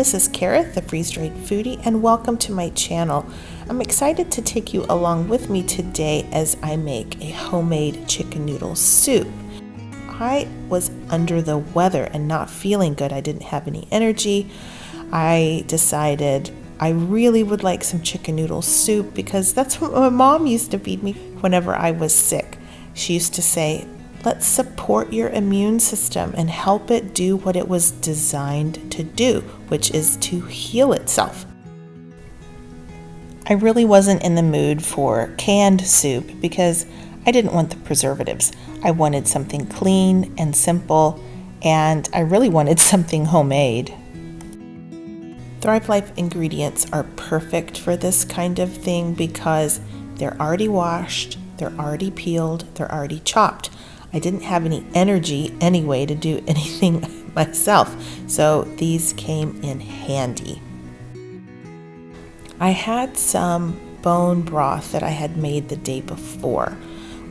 this is Kara, the freeze-dried foodie, and welcome to my channel. I'm excited to take you along with me today as I make a homemade chicken noodle soup. I was under the weather and not feeling good. I didn't have any energy. I decided I really would like some chicken noodle soup because that's what my mom used to feed me whenever I was sick. She used to say, let's support your immune system and help it do what it was designed to do, which is to heal itself. I really wasn't in the mood for canned soup because I didn't want the preservatives. I wanted something clean and simple, and I really wanted something homemade. Thrive Life ingredients are perfect for this kind of thing because they're already washed, they're already peeled, they're already chopped. I didn't have any energy anyway to do anything myself, so these came in handy. I had some bone broth that I had made the day before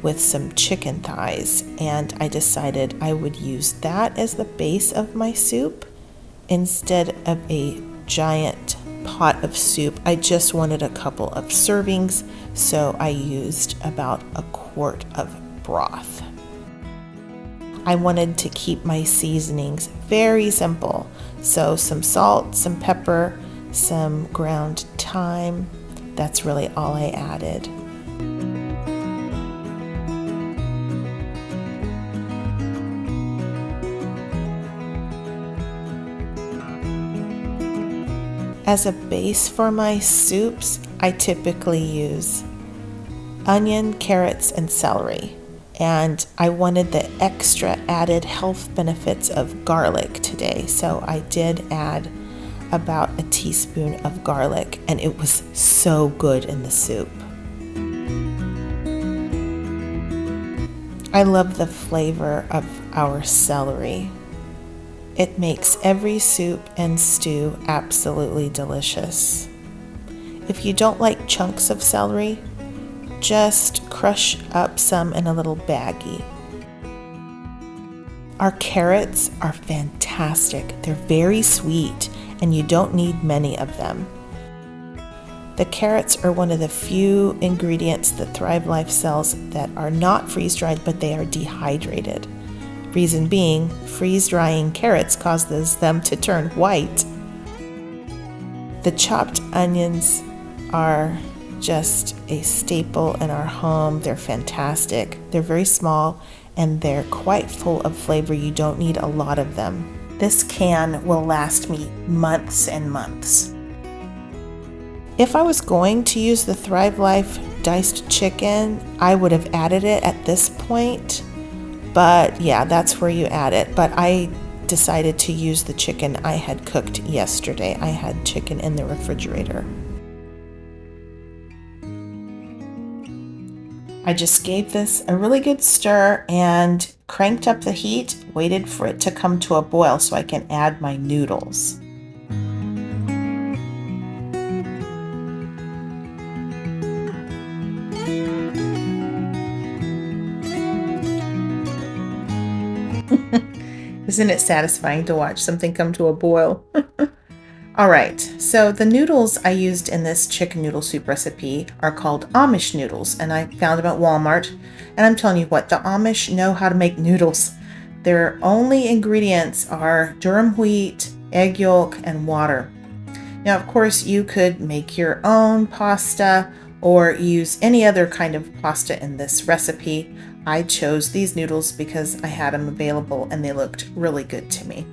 with some chicken thighs, and I decided I would use that as the base of my soup instead of a giant pot of soup. I just wanted a couple of servings, so I used about a quart of broth. I wanted to keep my seasonings very simple, so some salt, some pepper, some ground thyme. That's really all I added. As a base for my soups, I typically use onion, carrots, and celery. And I wanted the extra added health benefits of garlic today, so I did add about a teaspoon of garlic, and it was so good in the soup. I love the flavor of our celery. It makes every soup and stew absolutely delicious. If you don't like chunks of celery, just crush up some in a little baggie. Our carrots are fantastic. They're very sweet, and you don't need many of them. The carrots are one of the few ingredients that Thrive Life sells that are not freeze-dried, but they are dehydrated. Reason being, freeze-drying carrots causes them to turn white. The chopped onions are just a staple in our home. They're fantastic. They're very small and they're quite full of flavor. You don't need a lot of them. This can will last me months and months. If I was going to use the Thrive Life diced chicken, I would have added it at this point. But yeah, that's where you add it. But I decided to use the chicken I had cooked yesterday. I had chicken in the refrigerator. I just gave this a really good stir and cranked up the heat, waited for it to come to a boil so I can add my noodles. Isn't it satisfying to watch something come to a boil? All right, so the noodles I used in this chicken noodle soup recipe are called Amish noodles, and I found them at Walmart. And I'm telling you what, the Amish know how to make noodles. Their only ingredients are durum wheat, egg yolk, and water. Now, of course, you could make your own pasta or use any other kind of pasta in this recipe. I chose these noodles because I had them available and they looked really good to me.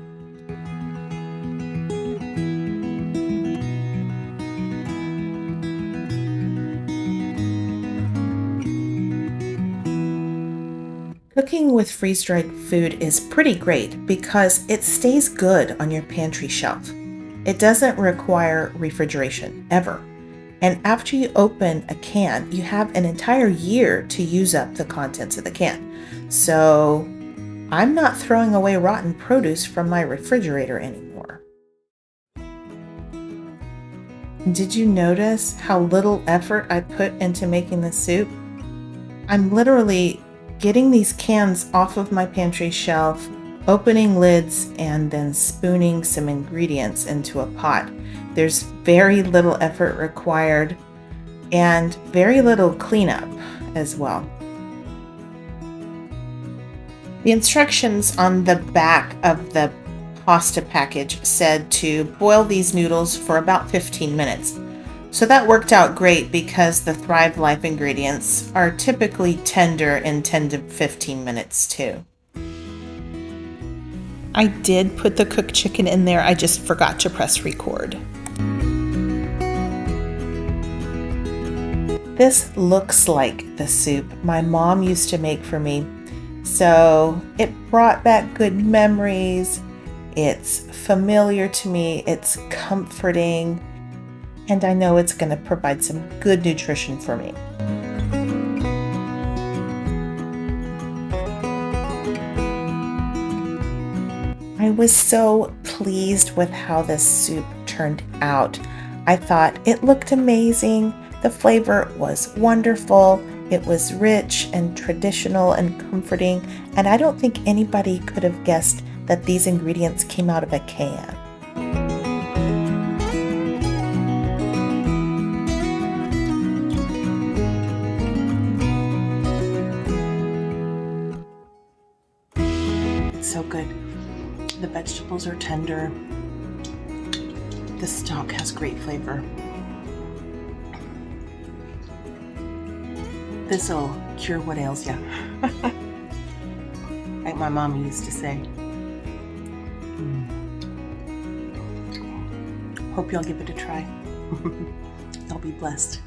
Cooking with freeze-dried food is pretty great because it stays good on your pantry shelf. It doesn't require refrigeration, ever. And after you open a can, you have an entire year to use up the contents of the can. So I'm not throwing away rotten produce from my refrigerator anymore. Did you notice how little effort I put into making the soup? I'm literally getting these cans off of my pantry shelf, opening lids and then spooning some ingredients into a pot. There's very little effort required and very little cleanup as well. The instructions on the back of the pasta package said to boil these noodles for about 15 minutes. So that worked out great because the Thrive Life ingredients are typically tender in 10 to 15 minutes too. I did put the cooked chicken in there, I just forgot to press record. This looks like the soup my mom used to make for me, so it brought back good memories. It's familiar to me, it's comforting, and I know it's going to provide some good nutrition for me. I was so pleased with how this soup turned out. I thought it looked amazing. The flavor was wonderful. It was rich and traditional and comforting, and I don't think anybody could have guessed that these ingredients came out of a can. It's so good. The vegetables are tender. The stock has great flavor. This'll cure what ails ya. Like my mom used to say. Hope y'all give it a try. Y'all be blessed.